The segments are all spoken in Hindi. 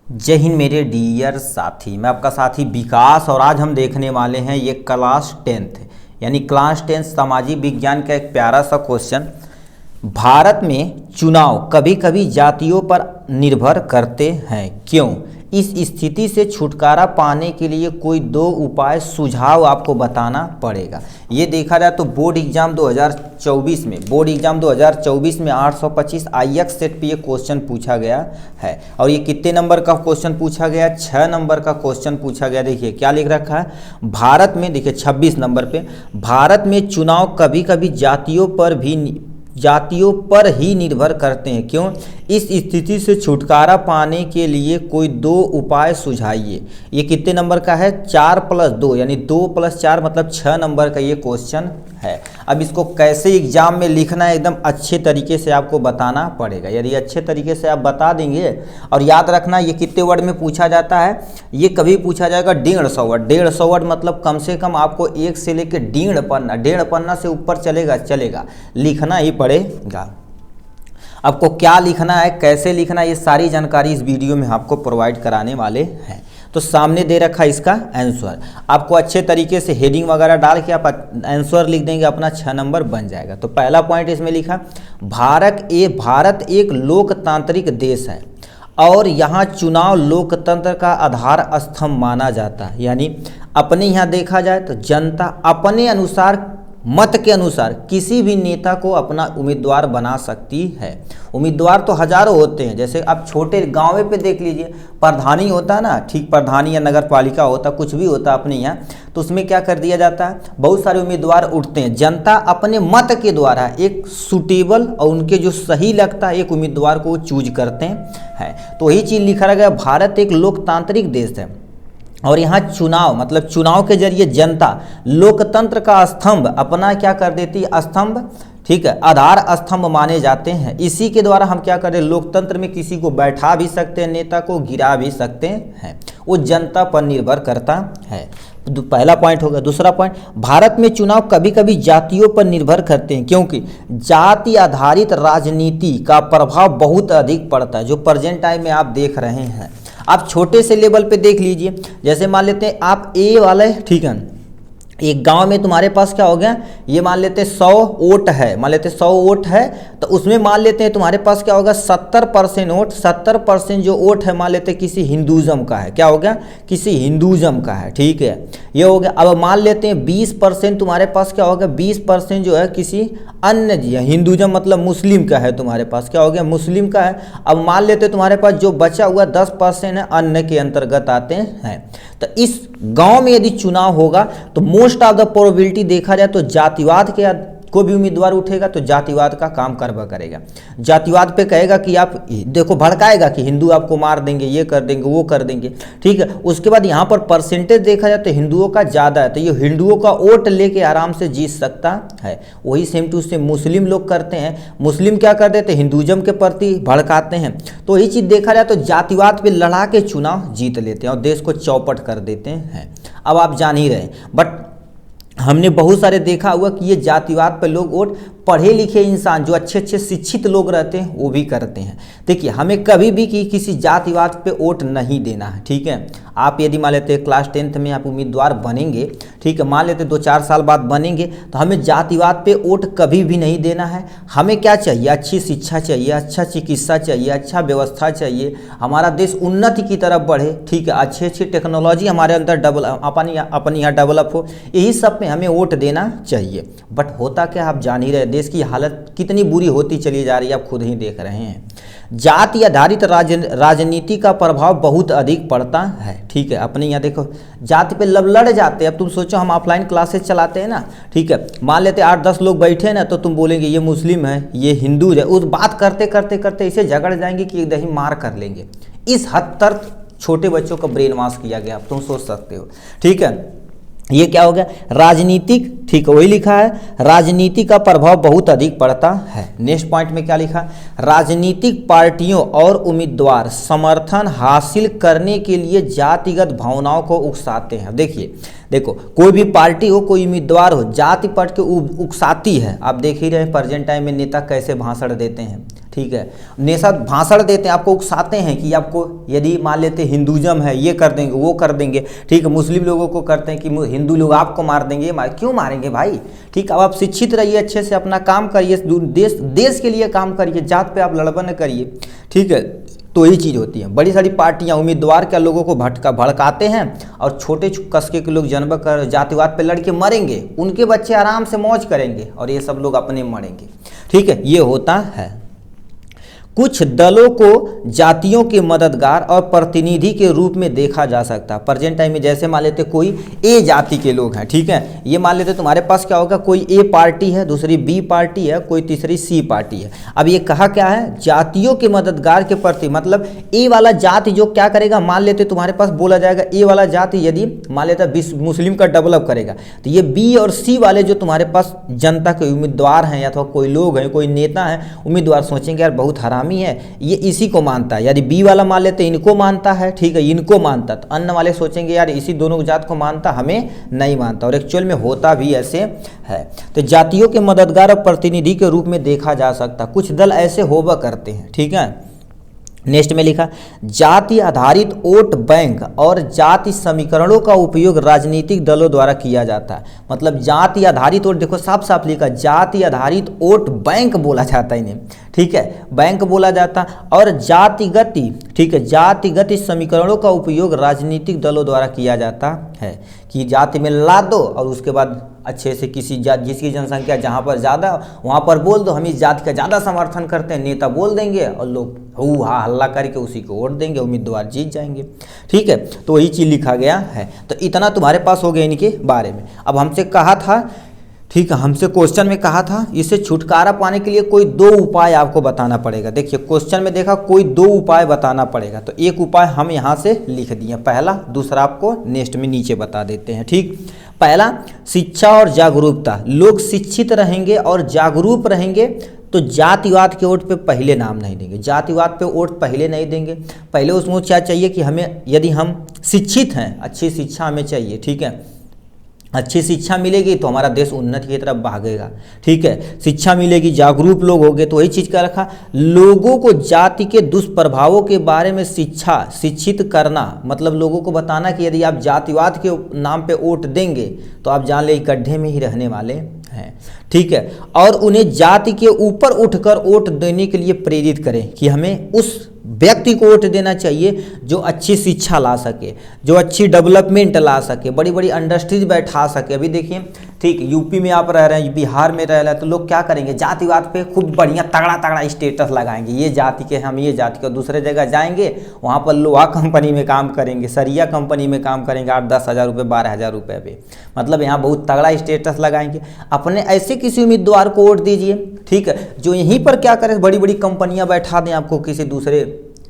जय हिंद मेरे डियर साथी। मैं आपका साथी विकास और आज हम देखने वाले हैं ये क्लास 10th यानी क्लास 10 सामाजिक विज्ञान का एक प्यारा सा क्वेश्चन। भारत में चुनाव कभी कभी जातियों पर निर्भर करते हैं, क्यों? इस स्थिति से छुटकारा पाने के लिए कोई दो उपाय सुझाव आपको बताना पड़ेगा। ये देखा जाए तो बोर्ड एग्जाम 2024 में 825 IX सेट पे ये क्वेश्चन पूछा गया है। और ये कितने नंबर का क्वेश्चन पूछा गया? 6 नंबर का क्वेश्चन पूछा गया। देखिए क्या लिख रखा है भारत में, देखिए 26 नंबर पे, भारत में चुनाव कभी कभी जातियों पर ही निर्भर करते हैं, क्यों? इस स्थिति से छुटकारा पाने के लिए कोई दो उपाय सुझाइए। ये कितने नंबर का है? 4+2 यानी 2+4 मतलब 6 नंबर का ये क्वेश्चन है। अब इसको कैसे एग्जाम में लिखना है एकदम अच्छे तरीके से आपको बताना पड़ेगा। यदि अच्छे तरीके से आप बता देंगे, और याद रखना ये कितने वर्ड में पूछा जाता है, ये कभी पूछा जाएगा 150 वर्ड। 150 वर्ड मतलब कम से कम आपको 1 से लेकर 1.5 पन्ना से ऊपर चलेगा लिखना ही पड़ेगा। आपको क्या लिखना है, कैसे लिखना है, ये सारी जानकारी इस वीडियो में आपको प्रोवाइड कराने वाले हैं। तो सामने दे रखा है इसका आंसर, आपको अच्छे तरीके से हेडिंग वगैरह डाल के आप आंसर लिख देंगे, अपना 6 नंबर बन जाएगा। तो पहला पॉइंट इसमें लिखा, भारत एक लोकतांत्रिक देश है और यहाँ चुनाव लोकतंत्र का आधार स्तंभ माना जाता है। यानी अपने यहाँ देखा जाए तो जनता अपने अनुसार, मत के अनुसार किसी भी नेता को अपना उम्मीदवार बना सकती है। उम्मीदवार तो हजारों होते हैं, जैसे आप छोटे गांव पे देख लीजिए, प्रधानी होता है ना, ठीक, प्रधानी या नगर पालिका होता, कुछ भी होता अपने यहाँ, तो उसमें क्या कर दिया जाता है, बहुत सारे उम्मीदवार उठते हैं। जनता अपने मत के द्वारा एक सूटेबल और उनके जो सही लगता है एक उम्मीदवार को चूज करते हैं। तो यही चीज़ लिखा गया, भारत एक लोकतांत्रिक देश है और यहाँ चुनाव मतलब चुनाव के जरिए जनता लोकतंत्र का स्तंभ अपना क्या कर देती है, स्तंभ, ठीक है, आधार स्तंभ माने जाते हैं। इसी के द्वारा हम क्या करें, लोकतंत्र में किसी को बैठा भी सकते हैं, नेता को गिरा भी सकते हैं, वो जनता पर निर्भर करता है। पहला पॉइंट होगा। दूसरा पॉइंट, भारत में चुनाव कभी कभी जातियों पर निर्भर करते हैं, क्योंकि जाति आधारित राजनीति का प्रभाव बहुत अधिक पड़ता है, जो प्रेजेंट टाइम में आप देख रहे हैं। आप छोटे से लेवल पे देख लीजिए, जैसे मान लेते हैं आप ए वाले, ठीक है, एक गांव में तुम्हारे पास क्या हो गया, ये मान लेते हैं 100 वोट है, मान लेते हैं 100 वोट है, तो उसमें मान लेते हैं तुम्हारे पास क्या होगा, 70% वोट, 70% जो वोट है मान लेते हैं किसी हिंदुज़म का है, क्या हो गया, किसी हिंदुज़म का है, ठीक है, ये हो गया। अब मान लेते हैं 20% तुम्हारे पास क्या होगा, 20% जो है किसी अन्य, हिंदुज़म मतलब मुस्लिम का है, तुम्हारे पास क्या हो गया, मुस्लिम का है। अब मान लेते हैं तुम्हारे पास जो बचा हुआ 10% है, अन्य के अंतर्गत आते हैं। तो इस गांव में यदि चुनाव होगा तो मोस्ट ऑफ द प्रोबेबिलिटी देखा जाए तो जातिवाद के कोई भी उम्मीदवार उठेगा तो जातिवाद का काम करेगा। जातिवाद पे कहेगा कि आप देखो, भड़काएगा कि हिंदू आपको मार देंगे, ये कर देंगे, वो कर देंगे, ठीक है। उसके बाद यहाँ पर परसेंटेज देखा जाए तो हिंदुओं का ज़्यादा है, तो ये हिंदुओं का वोट लेके आराम से जीत सकता है। वही सेम टू सेम मुस्लिम लोग करते हैं। मुस्लिम क्या कर देते हैं, हिंदुज़म के प्रति भड़काते हैं। तो यही चीज़ देखा जाए तो जातिवाद पे लड़ा के चुनाव जीत लेते हैं और देश को चौपट कर देते हैं। अब आप जान ही रहे, बट हमने बहुत सारे देखा हुआ कि ये जातिवाद पर लोग वोट, पढ़े लिखे इंसान जो अच्छे शिक्षित लोग रहते हैं वो भी करते हैं। देखिए हमें कभी भी किसी जातिवाद पे वोट नहीं देना है, ठीक है। आप यदि मान लेते हैं क्लास 10th में आप उम्मीदवार बनेंगे, ठीक है, मान लेते 2-4 साल बाद बनेंगे, तो हमें जातिवाद पे वोट कभी भी नहीं देना है। हमें क्या चाहिए, अच्छी शिक्षा चाहिए, अच्छा चिकित्सा चाहिए, अच्छा व्यवस्था चाहिए, हमारा देश उन्नति की तरफ बढ़े, ठीक है, अच्छी टेक्नोलॉजी हमारे अंदर अपनी यहाँ डेवलप हो, यही सब में हमें वोट देना चाहिए। बट होता क्या, आप जान ही रहे देश की हालत कितनी बुरी होती चली जा रही है, आप खुद ही देख रहे हैं। जाति आधारित राजनीति का प्रभाव बहुत अधिक पड़ता है, ठीक है। अपने यहाँ देखो जाति पे लड़ जाते हैं। अब तुम सोचो हम ऑफलाइन क्लासेस चलाते हैं ना, ठीक है, मान लेते 8-10 लोग बैठे ना, तो तुम बोलेंगे ये मुस्लिम है, ये हिंदू है, उस बात करते इसे झगड़ जाएंगे कि एकदम ही मार कर लेंगे। इस हद तक छोटे बच्चों का ब्रेन वॉश किया गया, अब तुम सोच सकते हो, ठीक है। ये क्या हो गया, राजनीतिक, ठीक है, वही लिखा है, राजनीति का प्रभाव बहुत अधिक पड़ता है। नेक्स्ट पॉइंट में क्या लिखा, राजनीतिक पार्टियों और उम्मीदवार समर्थन हासिल करने के लिए जातिगत भावनाओं को उकसाते हैं। देखो कोई भी पार्टी हो, कोई उम्मीदवार हो, जाति पट के उकसाती है। आप देख ही रहे हैं प्रेजेंट टाइम में नेता कैसे भाषण देते हैं, ठीक है। नेता भाषण देते हैं, आपको उकसाते हैं कि आपको यदि मान लेते हिंदुज़म है ये कर देंगे वो कर देंगे, ठीक है। मुस्लिम लोगों को करते हैं कि हिंदू लोग आपको मार देंगे, क्यों मारेंगे भाई, ठीक। अब आप शिक्षित रहिए, अच्छे से अपना काम करिए, देश के लिए काम करिए, जात पे आप लड़बन करिए, ठीक है। तो यही चीज़ होती है। बड़ी सारी पार्टियां उम्मीदवार क्या लोगों को भड़काते हैं और छोटे कस्के के लोग जन्म कर जातिवाद पे लड़ के मरेंगे, उनके बच्चे आराम से मौज करेंगे और ये सब लोग अपने मरेंगे, ठीक है। ये होता है। कुछ दलों को जातियों के मददगार और प्रतिनिधि के रूप में देखा जा सकता है। प्रेजेंट टाइम में जैसे मान लेते कोई ए जाति के लोग हैं, ठीक है। ये मान लेते तुम्हारे पास क्या होगा, कोई ए पार्टी है, दूसरी बी पार्टी है, कोई तीसरी सी पार्टी है। अब ये कहा क्या है, जातियों के मददगार के प्रति, मतलब ए वाला जाति जो क्या करेगा, मान लेते तुम्हारे पास बोला जाएगा ए वाला जाति यदि मान लेता मुस्लिम का डेवलप करेगा, तो ये बी और सी वाले जो तुम्हारे पास जनता के उम्मीदवार हैं अथवा कोई लोग हैं, कोई नेता हैं, उम्मीदवार सोचेंगे यार बहुत हरामी है, ये इसी को मानता है। यदि बी वाला मान लेते इनको मानता है, ठीक है, इनको मानता, तो अन्य वाले सोचेंगे यार इसी दोनों जात को मानता, हमें नहीं मानता। और एक्चुअल में होता भी ऐसे है। तो जातियों के मददगार और प्रतिनिधि के रूप में देखा जा सकता, कुछ दल ऐसे होवा करते हैं, ठीक है। नेक्स्ट में लिखा, जाति आधारित वोट बैंक और जाति समीकरणों का उपयोग राजनीतिक दलों द्वारा किया जाता है। मतलब जाति आधारित वोट, देखो साफ साफ लिखा, जाति आधारित वोट बैंक बोला जाता है इन्हें, ठीक है, बैंक बोला जाता। और जातिगति, ठीक है, जातिगत समीकरणों का उपयोग राजनीतिक दलों द्वारा किया जाता है कि जाति में ला दो और उसके बाद अच्छे से किसी जिसकी जनसंख्या जहाँ पर ज़्यादा वहाँ पर बोल दो हम इस जाति का ज़्यादा समर्थन करते हैं, नेता बोल देंगे और लोग हू हा हल्ला करके उसी को वोट देंगे, उम्मीदवार जीत जाएंगे, ठीक है। तो वही चीज़ लिखा गया है। तो इतना तुम्हारे पास हो गया इनके बारे में। अब हमसे कहा था, ठीक है, हमसे क्वेश्चन में कहा था इससे छुटकारा पाने के लिए कोई दो उपाय आपको बताना पड़ेगा। देखिए क्वेश्चन में देखा कोई दो उपाय बताना पड़ेगा, तो एक उपाय हम यहाँ से लिख दिए पहला, दूसरा आपको नेक्स्ट में नीचे बता देते हैं, ठीक। पहला, शिक्षा और जागरूकता। लोग शिक्षित रहेंगे और जागरूक रहेंगे तो जातिवाद के वोट पे पहले नाम नहीं देंगे, जातिवाद पे वोट पहले नहीं देंगे। पहले उसमें क्या चाहिए कि हमें, यदि हम शिक्षित हैं, अच्छी शिक्षा हमें चाहिए, ठीक है। अच्छी शिक्षा मिलेगी तो हमारा देश उन्नति की तरफ भागेगा, ठीक है। शिक्षा मिलेगी, जागरूक लोग होंगे, तो वही चीज़ का रखा, लोगों को जाति के दुष्प्रभावों के बारे में शिक्षित करना। मतलब लोगों को बताना कि यदि आप जातिवाद के नाम पे वोट देंगे तो आप जान ले गड्ढे में ही रहने वाले हैं, ठीक है। और उन्हें जाति के ऊपर उठकर वोट देने के लिए प्रेरित करें कि हमें उस व्यक्ति को वोट देना चाहिए जो अच्छी शिक्षा ला सके, जो अच्छी डेवलपमेंट ला सके, बड़ी बड़ी इंडस्ट्रीज बैठा सके। अभी देखिए, ठीक, यूपी में आप रह रहे हैं, बिहार में रह रहे हैं, तो लोग क्या करेंगे, जातिवाद पे खूब बढ़िया तगड़ा तगड़ा स्टेटस लगाएंगे, ये जाति के हम ये जाति के। दूसरे जगह जाएंगे वहाँ पर लोहा कंपनी में काम करेंगे, सरिया कंपनी में काम करेंगे, 8-10 हज़ार रुपये 12 हज़ार रुपये पे, मतलब यहाँ बहुत तगड़ा स्टेटस लगाएंगे। अपने ऐसे किसी उम्मीदवार को वोट दीजिए, ठीक है, जो यहीं पर क्या करें, बड़ी बड़ी कंपनियाँ बैठा दें, आपको किसी दूसरे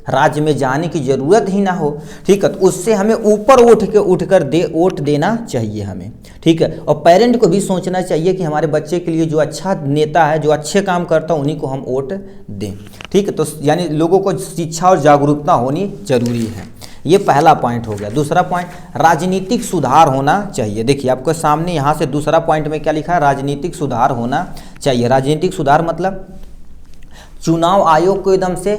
राज्य में जाने की ज़रूरत ही ना हो, ठीक है। तो उससे हमें ऊपर उठकर वोट देना चाहिए हमें, ठीक है। और पेरेंट को भी सोचना चाहिए कि हमारे बच्चे के लिए जो अच्छा नेता है, जो अच्छे काम करता है, उन्हीं को हम वोट दें, ठीक है। तो यानी लोगों को शिक्षा और जागरूकता होनी जरूरी है। ये पहला पॉइंट हो गया। दूसरा पॉइंट, राजनीतिक सुधार होना चाहिए। देखिए आपको सामने यहाँ से दूसरा पॉइंट में क्या लिखा है, राजनीतिक सुधार होना चाहिए। राजनीतिक सुधार मतलब चुनाव आयोग को एकदम से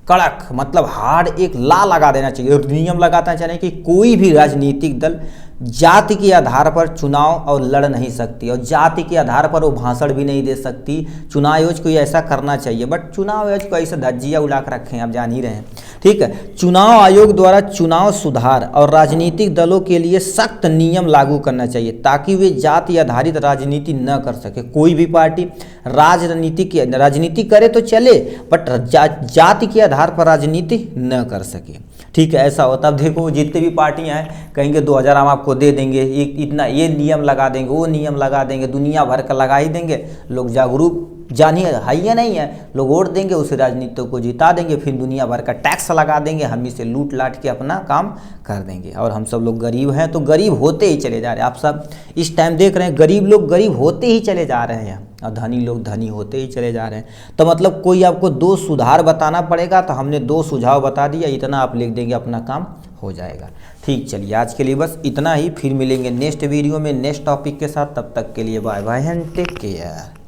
कड़क, मतलब हार्ड एक ला लगा देना चाहिए, नियम लगाना चाहिए कि कोई भी राजनीतिक दल जाति के आधार पर चुनाव और लड़ नहीं सकती और जाति के आधार पर वो भाषण भी नहीं दे सकती। चुनाव आयोग को ऐसा करना चाहिए, बट चुनाव आयोग को ऐसे धज्जियाँ उड़ा कर रखे हैं, आप जान ही रहे हैं, ठीक है। चुनाव आयोग द्वारा चुनाव सुधार और राजनीतिक दलों के लिए सख्त नियम लागू करना चाहिए ताकि वे जाति आधारित राजनीति न कर सके। कोई भी पार्टी राजनीति करे तो चले, बट जाति के आधार पर राजनीति न कर सके, ठीक है, ऐसा होता। अब देखो जितने भी पार्टियां हैं कहेंगे 2000 हम आपको दे देंगे, इतना ये नियम लगा देंगे, वो नियम लगा देंगे, दुनिया भर का लगा ही देंगे। लोग जागरूक जानिए है या नहीं है, लोग वोट देंगे, उस राजनीतिक को जिता देंगे, फिर दुनिया भर का टैक्स लगा देंगे, हम इसे लूट लाट के अपना काम कर देंगे। और हम सब लोग गरीब हैं तो गरीब होते ही चले जा रहे हैं। आप सब इस टाइम देख रहे हैं गरीब लोग गरीब होते ही चले जा रहे हैं और धनी लोग धनी होते ही चले जा रहे हैं। तो मतलब कोई आपको दो सुधार बताना पड़ेगा, तो हमने दो सुझाव बता दिया, इतना आप लिख देंगे, अपना काम हो जाएगा। ठीक, चलिए आज के लिए बस इतना ही, फिर मिलेंगे नेक्स्ट वीडियो में नेक्स्ट टॉपिक के साथ। तब तक के लिए bye bye and take care.